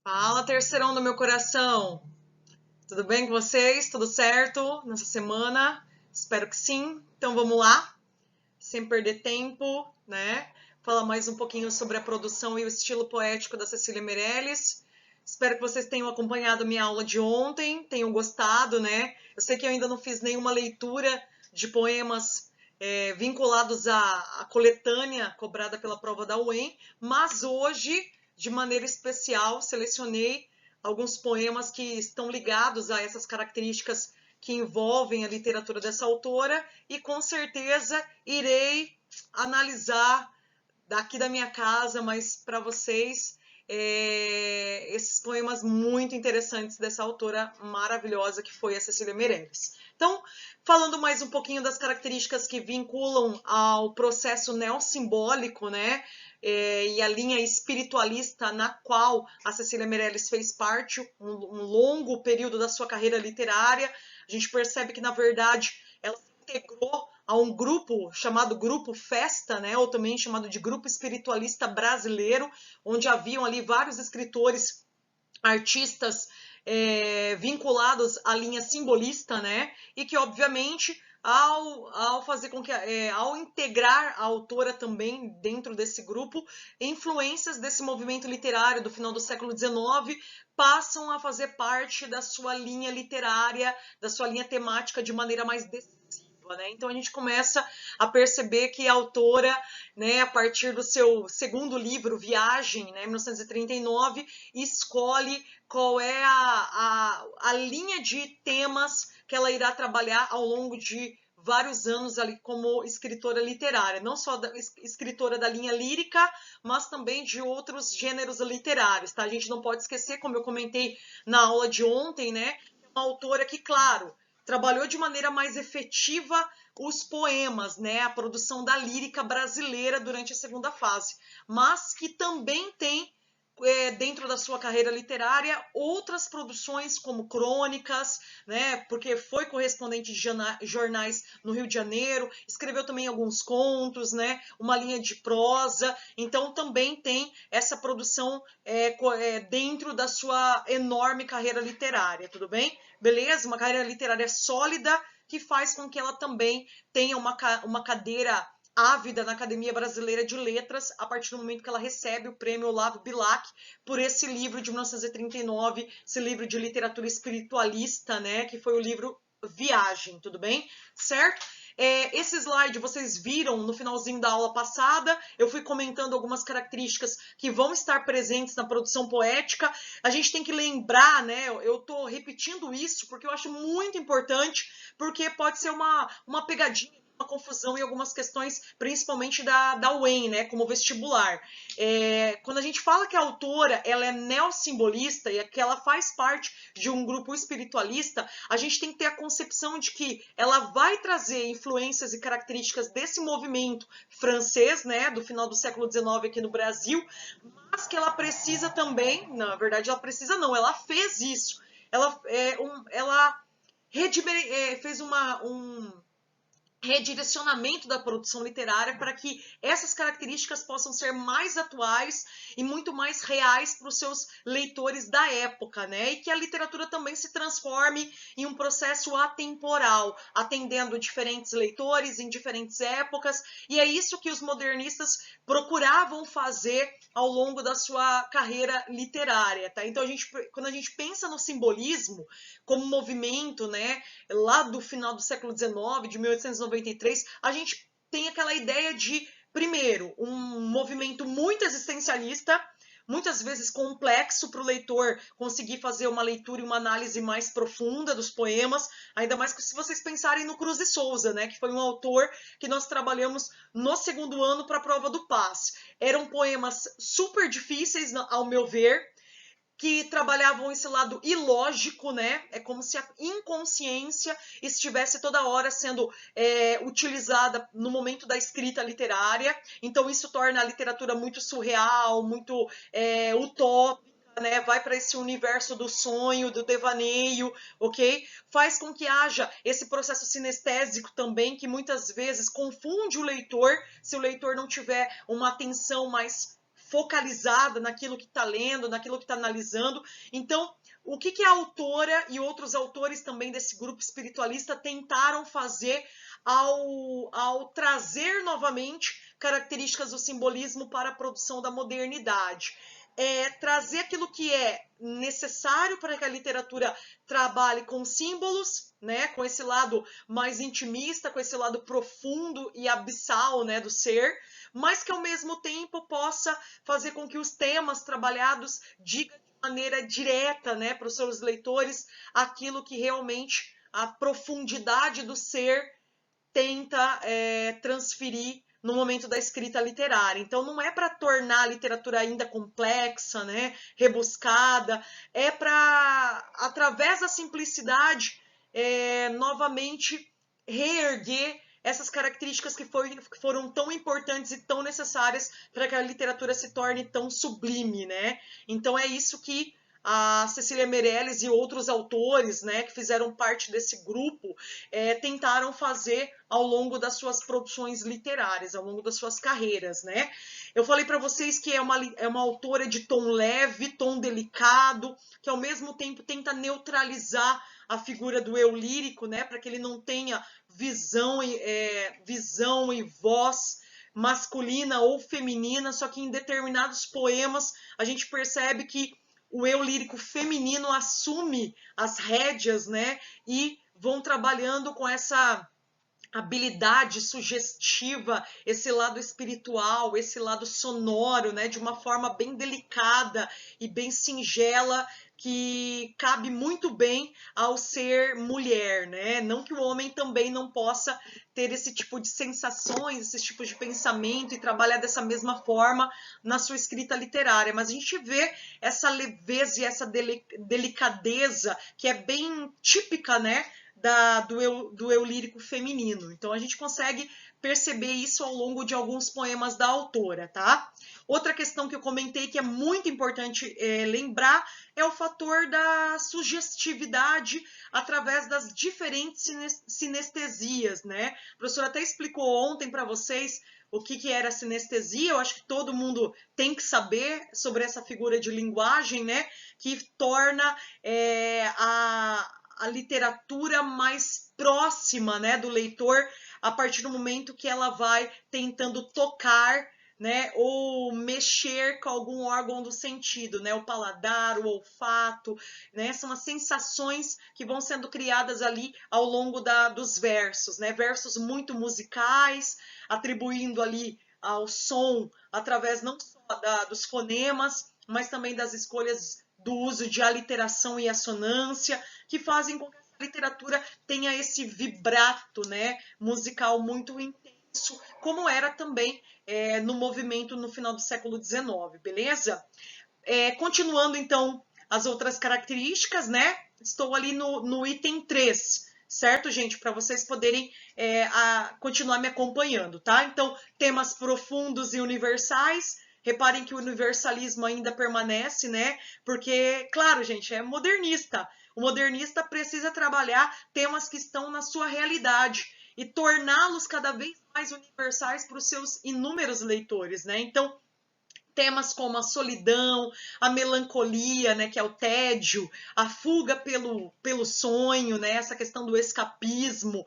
Fala, terceirão do meu coração. Tudo bem com vocês? Tudo certo nessa semana? Espero que sim. Então vamos lá, sem perder tempo, né? Falar mais um pouquinho sobre a produção e o estilo poético da Cecília Meirelles. Espero que vocês tenham acompanhado minha aula de ontem, tenham gostado, né? Eu sei que eu ainda não fiz nenhuma leitura de poemas vinculados à coletânea cobrada pela prova da UEM, mas hoje, de maneira especial, selecionei alguns poemas que estão ligados a essas características que envolvem a literatura dessa autora e com certeza irei analisar daqui da minha casa, mas para vocês, esses poemas muito interessantes dessa autora maravilhosa que foi a Cecília Meirelles. Então, falando mais um pouquinho das características que vinculam ao processo neossimbólico, né? E a linha espiritualista na qual a Cecília Meirelles fez parte, um longo período da sua carreira literária. A gente percebe que, na verdade, ela se integrou a um grupo chamado Grupo Festa, né, ou também chamado de Grupo Espiritualista Brasileiro, onde haviam ali vários escritores, artistas vinculados à linha simbolista, né, e que obviamente ao fazer com que ao integrar a autora também dentro desse grupo, influências desse movimento literário do final do século XIX passam a fazer parte da sua linha literária, da sua linha temática de maneira mais decisiva. Né? Então a gente começa a perceber que a autora, né, a partir do seu segundo livro, Viagem, né, 1939, escolhe qual é a linha de temas que ela irá trabalhar ao longo de vários anos ali como escritora literária, não só escritora da linha lírica, mas também de outros gêneros literários, tá? A gente não pode esquecer, como eu comentei na aula de ontem, né, uma autora que, claro, trabalhou de maneira mais efetiva os poemas, né, a produção da lírica brasileira durante a segunda fase, mas que também tem dentro da sua carreira literária outras produções como crônicas, né, porque foi correspondente de jornais no Rio de Janeiro, escreveu também alguns contos, né, uma linha de prosa, então também tem essa produção dentro da sua enorme carreira literária, tudo bem? Beleza? Uma carreira literária sólida que faz com que ela também tenha uma cadeira ávida na Academia Brasileira de Letras a partir do momento que ela recebe o prêmio Olavo Bilac por esse livro de 1939, esse livro de literatura espiritualista, né, que foi o livro Viagem, tudo bem? Certo? Esse slide vocês viram no finalzinho da aula passada, eu fui comentando algumas características que vão estar presentes na produção poética. A gente tem que lembrar, né, eu estou repetindo isso porque eu acho muito importante, porque pode ser uma pegadinha, uma confusão em algumas questões, principalmente da UEM, né, como vestibular. Quando a gente fala que a autora ela é neossimbolista e que ela faz parte de um grupo espiritualista, a gente tem que ter a concepção de que ela vai trazer influências e características desse movimento francês, né, do final do século XIX aqui no Brasil, mas que ela precisa também, na verdade ela precisa não, ela fez isso, ela fez um redirecionamento da produção literária para que essas características possam ser mais atuais e muito mais reais para os seus leitores da época, né? E que a literatura também se transforme em um processo atemporal, atendendo diferentes leitores em diferentes épocas, e é isso que os modernistas procuravam fazer ao longo da sua carreira literária, tá? Então quando a gente pensa no simbolismo como movimento, né, lá do final do século XIX, de 1893, a gente tem aquela ideia de, primeiro, um movimento muito existencialista, muitas vezes complexo para o leitor conseguir fazer uma leitura e uma análise mais profunda dos poemas, ainda mais que se vocês pensarem no Cruz de Souza, né, que foi um autor que nós trabalhamos no segundo ano para a prova do PAS. Eram poemas super difíceis, ao meu ver, que trabalhavam esse lado ilógico, né? É como se a inconsciência estivesse toda hora sendo utilizada no momento da escrita literária. Então isso torna a literatura muito surreal, muito utópica, né? Vai para esse universo do sonho, do devaneio, ok? Faz com que haja esse processo sinestésico também, que muitas vezes confunde o leitor, se o leitor não tiver uma atenção mais focalizada naquilo que está lendo, naquilo que está analisando. Então, o que a autora e outros autores também desse grupo espiritualista tentaram fazer ao trazer novamente características do simbolismo para a produção da modernidade? Trazer aquilo que é necessário para que a literatura trabalhe com símbolos, né, com esse lado mais intimista, com esse lado profundo e abissal, né, do ser, mas que ao mesmo tempo possa fazer com que os temas trabalhados digam de maneira direta, né, para os seus leitores aquilo que realmente a profundidade do ser tenta transferir no momento da escrita literária. Então, não é para tornar a literatura ainda complexa, né, rebuscada, é para, através da simplicidade, novamente reerguer essas características que foram tão importantes e tão necessárias para que a literatura se torne tão sublime, né? Então, é isso que a Cecília Meirelles e outros autores, né, que fizeram parte desse grupo, tentaram fazer ao longo das suas produções literárias, ao longo das suas carreiras, né? Eu falei para vocês que é uma autora de tom leve, tom delicado, que ao mesmo tempo tenta neutralizar a figura do eu lírico, né, para que ele não tenha visão e voz masculina ou feminina, só que em determinados poemas a gente percebe que o eu lírico feminino assume as rédeas, né, e vão trabalhando com essa habilidade sugestiva, esse lado espiritual, esse lado sonoro, né, de uma forma bem delicada e bem singela, que cabe muito bem ao ser mulher, né? Não que o homem também não possa ter esse tipo de sensações, esse tipo de pensamento e trabalhar dessa mesma forma na sua escrita literária, mas a gente vê essa leveza e essa delicadeza que é bem típica, né, do eu lírico feminino. Então a gente consegue perceber isso ao longo de alguns poemas da autora, tá? Outra questão que eu comentei que é muito importante lembrar é o fator da sugestividade através das diferentes sinestesias, né? A professora até explicou ontem para vocês o que era sinestesia. Eu acho que todo mundo tem que saber sobre essa figura de linguagem, né? Que torna a literatura mais próxima, né, do leitor a partir do momento que ela vai tentando tocar, né, ou mexer com algum órgão do sentido, né, o paladar, o olfato, né, são as sensações que vão sendo criadas ali ao longo dos versos, né, versos muito musicais, atribuindo ali ao som através não só dos fonemas, mas também das escolhas do uso de aliteração e assonância, que fazem com que a literatura tenha esse vibrato, né, musical muito intenso, como era também no movimento no final do século XIX, beleza? Continuando, então, as outras características, né? Estou ali no item 3, certo, gente? Para vocês poderem continuar me acompanhando, tá? Então, temas profundos e universais. Reparem que o universalismo ainda permanece, né? Porque, claro, gente, é modernista. O modernista precisa trabalhar temas que estão na sua realidade e torná-los cada vez mais universais para os seus inúmeros leitores, né? Então, temas como a solidão, a melancolia, né, que é o tédio, a fuga pelo sonho, né, essa questão do escapismo,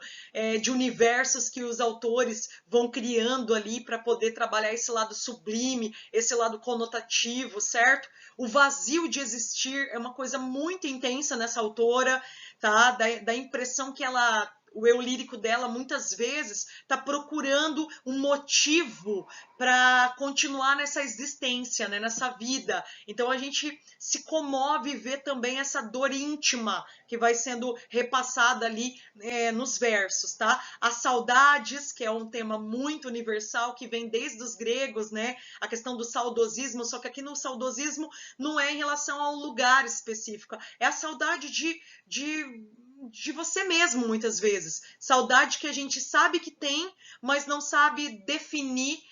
de universos que os autores vão criando ali para poder trabalhar esse lado sublime, esse lado conotativo, certo? O vazio de existir é uma coisa muito intensa nessa autora, tá? Da impressão que o eu lírico dela muitas vezes está procurando um motivo para continuar nessa existência, né, nessa vida. Então a gente se comove ver também essa dor íntima que vai sendo repassada ali nos versos, tá? As saudades, que é um tema muito universal, que vem desde os gregos, né? A questão do saudosismo, só que aqui no saudosismo não é em relação a um lugar específico, é a saudade de você mesmo, muitas vezes. Saudade que a gente sabe que tem, mas não sabe definir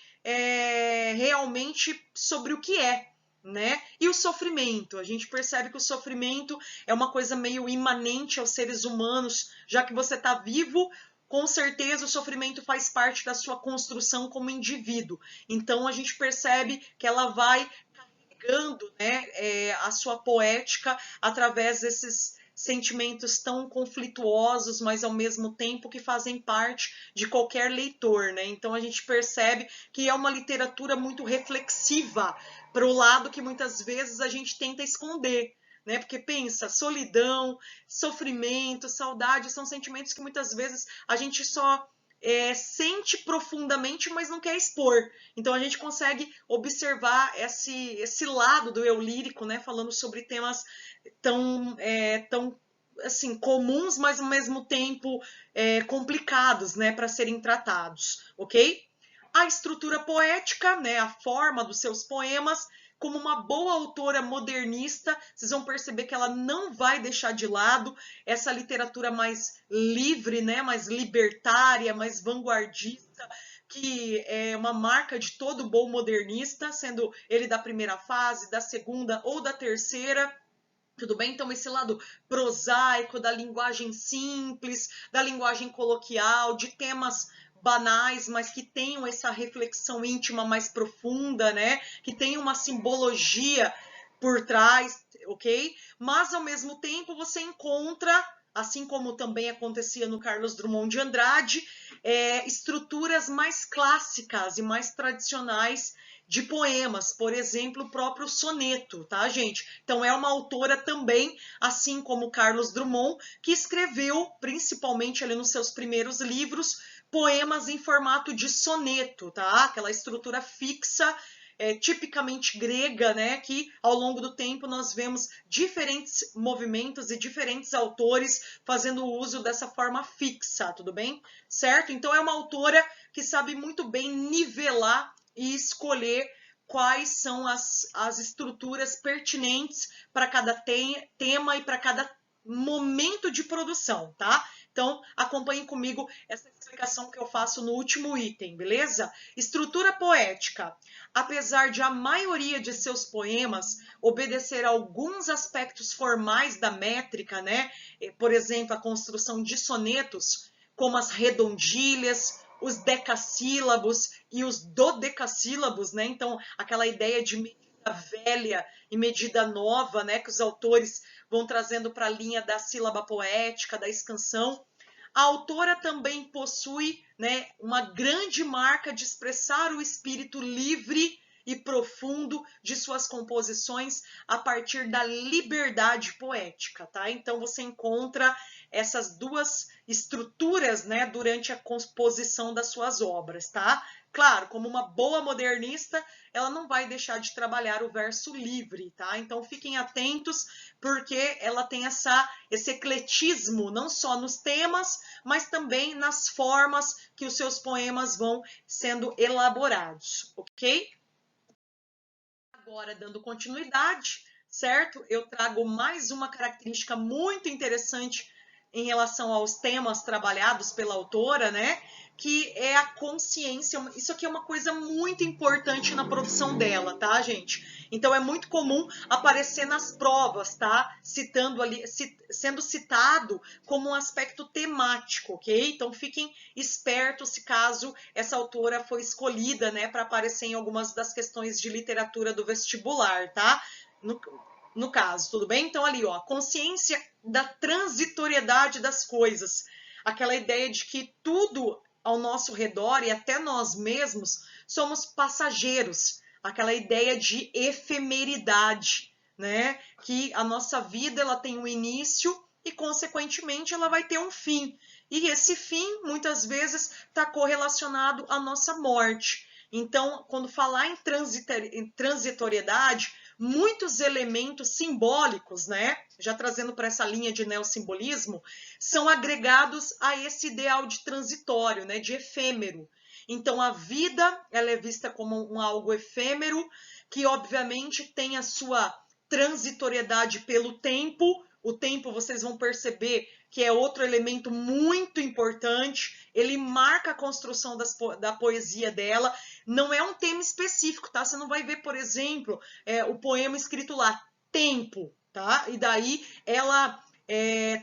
realmente sobre o que é, né? E o sofrimento, a gente percebe que o sofrimento é uma coisa meio imanente aos seres humanos, já que você está vivo, com certeza o sofrimento faz parte da sua construção como indivíduo. Então a gente percebe que ela vai carregando, né, a sua poética através desses sentimentos tão conflituosos, mas ao mesmo tempo que fazem parte de qualquer leitor, né? Então a gente percebe que é uma literatura muito reflexiva para o lado que muitas vezes a gente tenta esconder, né? Porque pensa, solidão, sofrimento, saudade são sentimentos que muitas vezes a gente só sente profundamente, mas não quer expor. Então a gente consegue observar esse lado do eu lírico, né? Falando sobre temas tão assim, comuns, mas ao mesmo tempo complicados, né, para serem tratados, ok? A estrutura poética, né, a forma dos seus poemas, como uma boa autora modernista, vocês vão perceber que ela não vai deixar de lado essa literatura mais livre, né, mais libertária, mais vanguardista, que é uma marca de todo bom modernista, sendo ele da primeira fase, da segunda ou da terceira. Tudo bem? Então, esse lado prosaico, da linguagem simples, da linguagem coloquial, de temas banais, mas que tenham essa reflexão íntima mais profunda, né? Que tenham uma simbologia por trás, ok? Mas, ao mesmo tempo, você encontra, assim como também acontecia no Carlos Drummond de Andrade, estruturas mais clássicas e mais tradicionais de poemas, por exemplo, o próprio soneto, tá, gente? Então é uma autora também, assim como Carlos Drummond, que escreveu, principalmente ali nos seus primeiros livros, poemas em formato de soneto, tá? Aquela estrutura fixa, tipicamente grega, né? Que ao longo do tempo nós vemos diferentes movimentos e diferentes autores fazendo uso dessa forma fixa, tudo bem? Certo? Então é uma autora que sabe muito bem nivelar e escolher quais são as estruturas pertinentes para cada tema e para cada momento de produção, tá? Então, acompanhem comigo essa explicação que eu faço no último item, beleza? Estrutura poética. Apesar de a maioria de seus poemas obedecer a alguns aspectos formais da métrica, né? Por exemplo, a construção de sonetos, como as redondilhas, os decassílabos e os dodecassílabos, né? Então, aquela ideia de medida velha e medida nova, né? Que os autores vão trazendo para a linha da sílaba poética, da escansão. A autora também possui, né, uma grande marca de expressar o espírito livre e profundo de suas composições a partir da liberdade poética, tá? Então você encontra essas duas estruturas, né, durante a composição das suas obras, tá? Claro, como uma boa modernista, ela não vai deixar de trabalhar o verso livre, tá? Então fiquem atentos, porque ela tem esse ecletismo, não só nos temas, mas também nas formas que os seus poemas vão sendo elaborados, ok? Agora, dando continuidade, certo? Eu trago mais uma característica muito interessante em relação aos temas trabalhados pela autora, né? Que é a consciência. Isso aqui é uma coisa muito importante na produção dela, tá, gente? Então é muito comum aparecer nas provas, tá? Citando ali, sendo citado como um aspecto temático, ok? Então fiquem espertos se caso essa autora foi escolhida, né, para aparecer em algumas das questões de literatura do vestibular, tá? No caso, tudo bem? Então ali, ó, consciência da transitoriedade das coisas. Aquela ideia de que tudo ao nosso redor e até nós mesmos somos passageiros. Aquela ideia de efemeridade, né? Que a nossa vida ela tem um início e, consequentemente, ela vai ter um fim. E esse fim, muitas vezes, está correlacionado à nossa morte. Então, quando falar em transitoriedade, muitos elementos simbólicos, né, já trazendo para essa linha de neossimbolismo, são agregados a esse ideal de transitório, né, de efêmero. Então, a vida ela é vista como algo efêmero, que obviamente tem a sua transitoriedade pelo tempo. O tempo, vocês vão perceber que é outro elemento muito importante. Ele marca a construção da poesia dela. Não é um tema específico, tá? Você não vai ver, por exemplo, o poema escrito lá, tempo, tá? E daí ela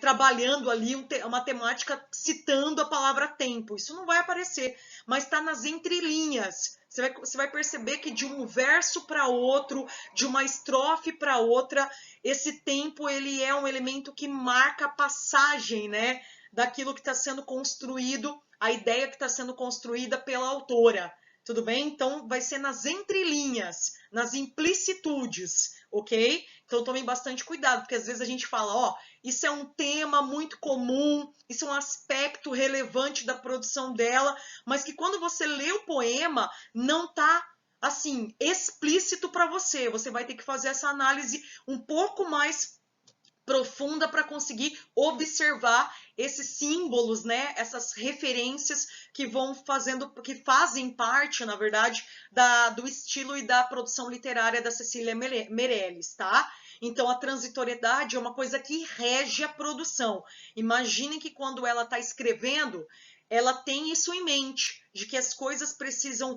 trabalhando ali uma temática citando a palavra tempo. Isso não vai aparecer, mas está nas entrelinhas. Você vai perceber que de um verso para outro, de uma estrofe para outra, esse tempo ele é um elemento que marca a passagem, né, daquilo que está sendo construído, a ideia que está sendo construída pela autora. Tudo bem? Então, vai ser nas entrelinhas, nas implicitudes, ok? Então, tomem bastante cuidado, porque às vezes a gente fala, ó, isso é um tema muito comum, isso é um aspecto relevante da produção dela, mas que quando você lê o poema, não tá, assim, explícito para você. Você vai ter que fazer essa análise um pouco mais profunda para conseguir observar esses símbolos, né? Essas referências que vão fazendo, que fazem parte, na verdade, do estilo e da produção literária da Cecília Meirelles, tá? Então, a transitoriedade é uma coisa que rege a produção. Imaginem que quando ela está escrevendo, ela tem isso em mente, de que as coisas precisam,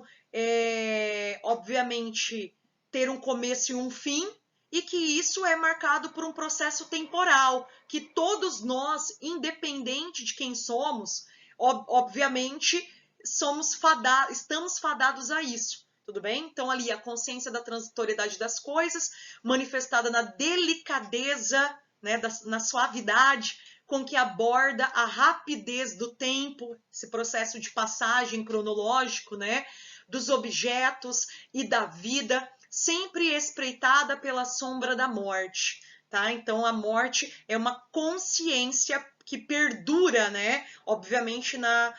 obviamente, ter um começo e um fim, e que isso é marcado por um processo temporal, que todos nós, independente de quem somos, obviamente, estamos fadados a isso, tudo bem? Então, ali, a consciência da transitoriedade das coisas, manifestada na delicadeza, né, na suavidade, com que aborda a rapidez do tempo, esse processo de passagem cronológico, né, dos objetos e da vida, sempre espreitada pela sombra da morte, tá? Então, a morte é uma consciência que perdura, né? Obviamente na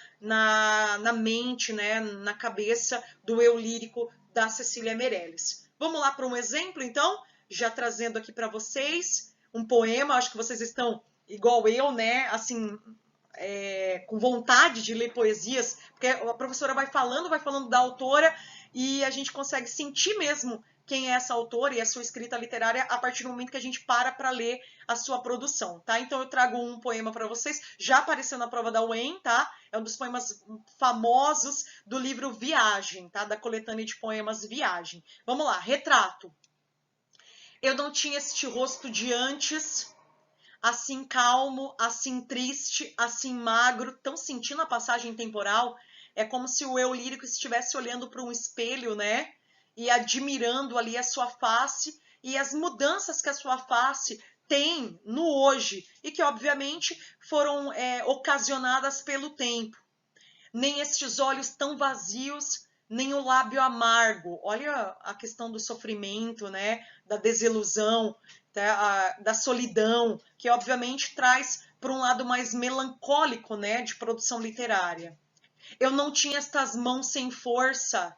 mente, né? Na cabeça do eu lírico da Cecília Meirelles. Vamos lá para um exemplo, então? Já trazendo aqui para vocês um poema. Acho que vocês estão igual eu, né? Assim, com vontade de ler poesias, porque a professora vai falando da autora, e a gente consegue sentir mesmo quem é essa autora e a sua escrita literária a partir do momento que a gente para ler a sua produção, tá? Então eu trago um poema para vocês, já apareceu na prova da UEM, tá? É um dos poemas famosos do livro Viagem, tá? Da coletânea de poemas Viagem. Vamos lá, retrato. Eu não tinha este rosto de antes, assim calmo, assim triste, assim magro, tão sentindo a passagem temporal. É como se o eu lírico estivesse olhando para um espelho, né? E admirando ali a sua face e as mudanças que a sua face tem no hoje e que, obviamente, foram ocasionadas pelo tempo. Nem estes olhos tão vazios, nem o lábio amargo. Olha a questão do sofrimento, né? Da desilusão, da solidão, que obviamente traz para um lado mais melancólico, né? De produção literária. Eu não tinha estas mãos sem força,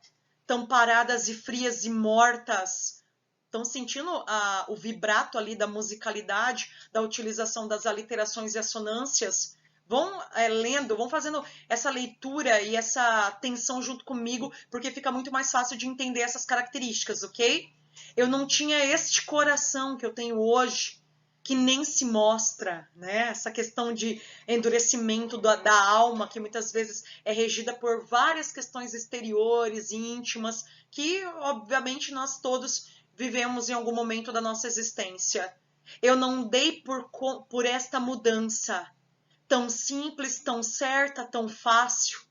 tão paradas e frias e mortas. Estão sentindo o vibrato ali da musicalidade, da utilização das aliterações e assonâncias? Vão lendo, vão fazendo essa leitura e essa tensão junto comigo, porque fica muito mais fácil de entender essas características, ok? Eu não tinha este coração que eu tenho hoje, que nem se mostra, né? Essa questão de endurecimento da alma, que muitas vezes é regida por várias questões exteriores, íntimas, que obviamente nós todos vivemos em algum momento da nossa existência. Eu não dei por esta mudança, tão simples, tão certa, tão fácil.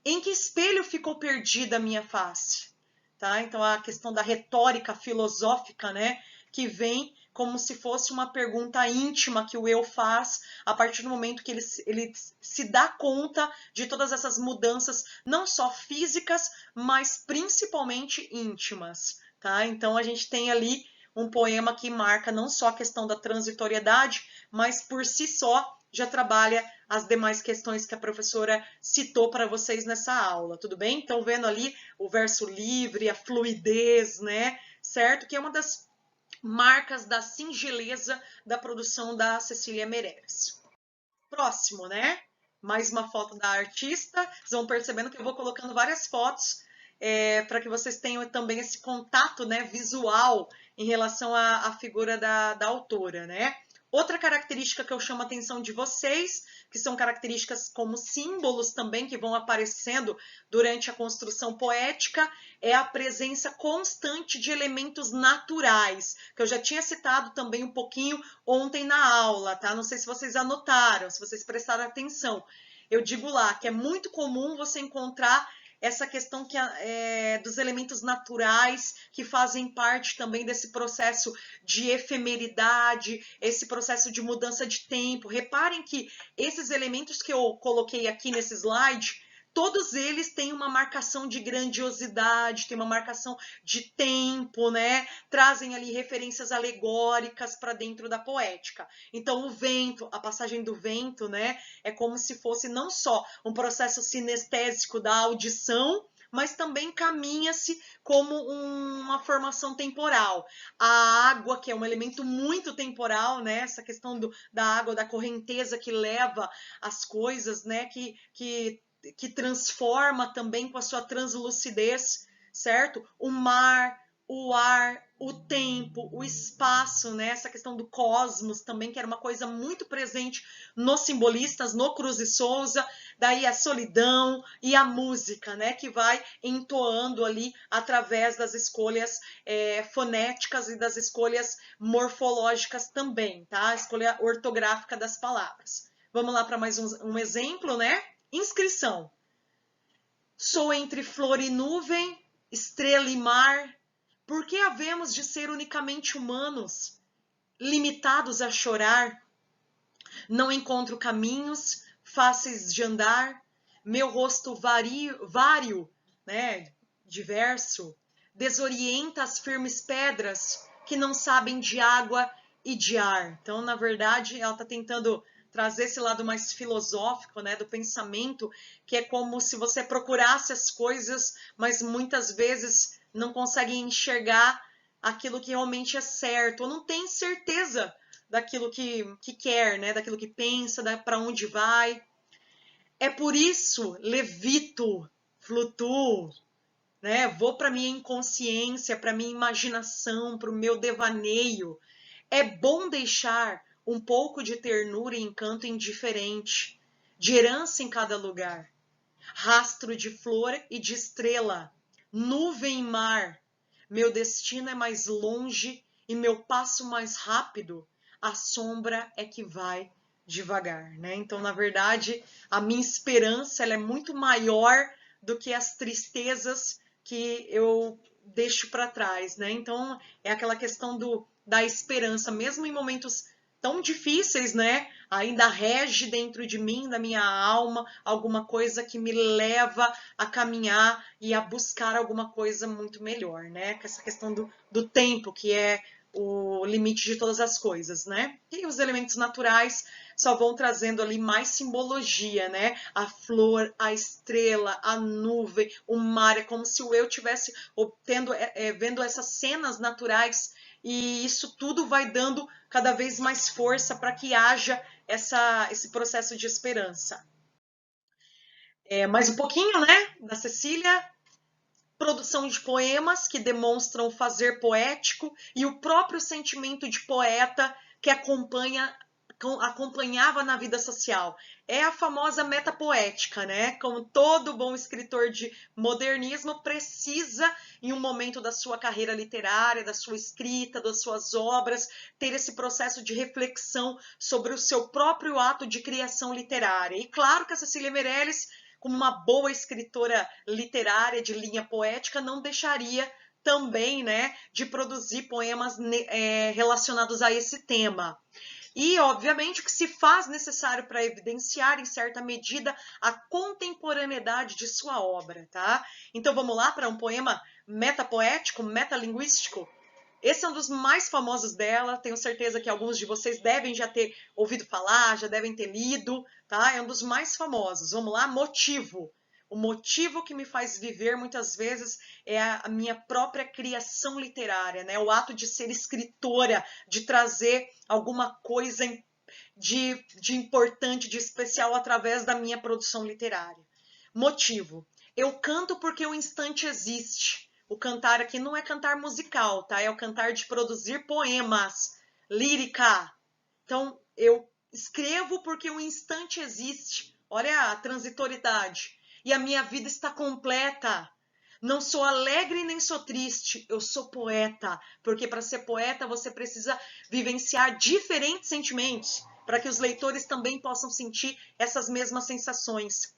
Em que espelho ficou perdida a minha face? Tá? Então, a questão da retórica filosófica, né, que vem como se fosse uma pergunta íntima que o eu faz a partir do momento que ele se dá conta de todas essas mudanças, não só físicas, mas principalmente íntimas. Tá? Então, a gente tem ali um poema que marca não só a questão da transitoriedade, mas por si só já trabalha as demais questões que a professora citou para vocês nessa aula, tudo bem? Então, vendo ali o verso livre, a fluidez, né? Certo? Que é uma das marcas da singeleza da produção da Cecília Meirelles. Próximo, né? Mais uma foto da artista. Vocês vão percebendo que eu vou colocando várias fotos para que vocês tenham também esse contato, né, visual em relação à figura da autora, né? Outra característica que eu chamo a atenção de vocês, que são características como símbolos também que vão aparecendo durante a construção poética, é a presença constante de elementos naturais, que eu já tinha citado também um pouquinho ontem na aula, tá? Não sei se vocês anotaram, se vocês prestaram atenção. Eu digo lá que é muito comum você encontrar essa questão dos elementos naturais que fazem parte também desse processo de efemeridade, esse processo de mudança de tempo. Reparem que esses elementos que eu coloquei aqui nesse slide, todos eles têm uma marcação de grandiosidade, tem uma marcação de tempo, né? Trazem ali referências alegóricas para dentro da poética. Então, o vento, a passagem do vento, né? É como se fosse não só um processo sinestésico da audição, mas também caminha-se como uma formação temporal. A água, que é um elemento muito temporal, né? Essa questão da água, da correnteza que leva as coisas, né? Que transforma também com a sua translucidez, certo? O mar, o ar, o tempo, o espaço, né? Essa questão do cosmos também, que era uma coisa muito presente nos simbolistas, no Cruz e Souza, daí a solidão e a música, né? Que vai entoando ali através das escolhas fonéticas e das escolhas morfológicas também, tá? A escolha ortográfica das palavras. Vamos lá para mais um exemplo, né? Inscrição. Sou entre flor e nuvem, estrela e mar. Por que havemos de ser unicamente humanos, limitados a chorar? Não encontro caminhos fáceis de andar. Meu rosto vário, né, diverso, desorienta as firmes pedras que não sabem de água e de ar. Então, na verdade, ela está tentando trazer esse lado mais filosófico, né, do pensamento, que é como se você procurasse as coisas, mas muitas vezes não consegue enxergar aquilo que realmente é certo, ou não tem certeza daquilo que quer, né, daquilo que pensa, para onde vai. É por isso levito, flutuo, né? Vou para minha inconsciência, para minha imaginação, para o meu devaneio. É bom deixar um pouco de ternura e encanto indiferente, de herança em cada lugar. Rastro de flor e de estrela, nuvem e mar. Meu destino é mais longe e meu passo mais rápido. A sombra é que vai devagar, né? Então, na verdade, a minha esperança ela é muito maior do que as tristezas que eu deixo para trás, né? Então, é aquela questão da esperança, mesmo em momentos tão difíceis, né? Ainda rege dentro de mim, da minha alma, alguma coisa que me leva a caminhar e a buscar alguma coisa muito melhor, né? Essa questão do tempo, que é o limite de todas as coisas, né? E os elementos naturais só vão trazendo ali mais simbologia, né? A flor, a estrela, a nuvem, o mar, é como se o eu tivesse vendo essas cenas naturais e isso tudo vai dando cada vez mais força para que haja esse processo de esperança. Mais um pouquinho, né, da Cecília. Produção de poemas que demonstram o fazer poético e o próprio sentimento de poeta que acompanhava na vida social. É a famosa metapoética, né? Como todo bom escritor de modernismo precisa, em um momento da sua carreira literária, da sua escrita, das suas obras, ter esse processo de reflexão sobre o seu próprio ato de criação literária. E claro que a Cecília Meirelles, como uma boa escritora literária de linha poética, não deixaria também, né, de produzir poemas relacionados a esse tema. E, obviamente, o que se faz necessário para evidenciar, em certa medida, a contemporaneidade de sua obra, tá? Então, vamos lá para um poema metapoético, metalinguístico? Esse é um dos mais famosos dela, tenho certeza que alguns de vocês devem já ter ouvido falar, já devem ter lido, tá? É um dos mais famosos. Vamos lá? Motivo. O motivo que me faz viver muitas vezes é a minha própria criação literária, né? O ato de ser escritora, de trazer alguma coisa de importante, de especial através da minha produção literária. Motivo. Eu canto porque o instante existe. O cantar aqui não é cantar musical, tá? É o cantar de produzir poemas, lírica. Então, eu escrevo porque o instante existe. Olha a transitoriedade. E a minha vida está completa. Não sou alegre nem sou triste, eu sou poeta. Porque para ser poeta você precisa vivenciar diferentes sentimentos, para que os leitores também possam sentir essas mesmas sensações.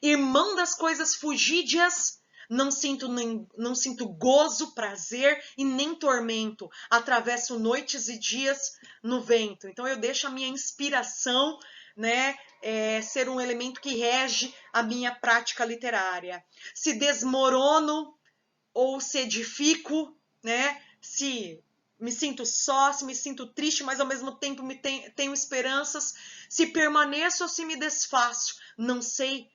Irmão das coisas fugídias, não sinto gozo, prazer e nem tormento. Atravesso noites e dias no vento. Então eu deixo a minha inspiração, né, ser um elemento que rege a minha prática literária. Se desmorono ou se edifico, né? Se me sinto só, se me sinto triste, mas ao mesmo tempo tenho esperanças. Se permaneço ou se me desfaço. Não sei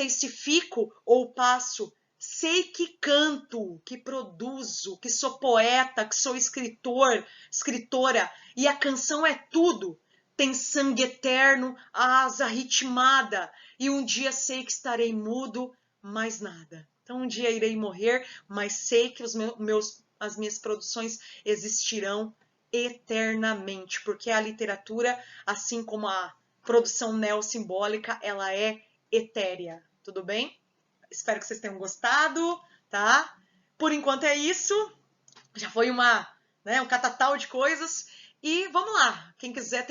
se fico ou passo. Sei que canto, que produzo, que sou poeta, que sou escritora, e a canção é tudo. Tem sangue eterno, a asa ritmada, e um dia sei que estarei mudo, mais nada. Então um dia irei morrer, mas sei que as minhas produções existirão eternamente, porque a literatura, assim como a produção neossimbólica, ela é etérea. Tudo bem? Espero que vocês tenham gostado, tá? Por enquanto é isso. Já foi um catatal de coisas. E vamos lá. Quem quiser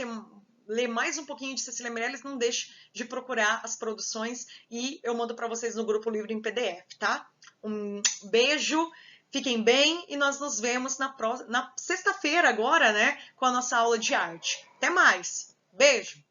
ler mais um pouquinho de Cecília Meirelles, não deixe de procurar as produções e eu mando para vocês no grupo livro em PDF, tá? Um beijo, fiquem bem e nós nos vemos na sexta-feira agora, né? Com a nossa aula de arte. Até mais. Beijo!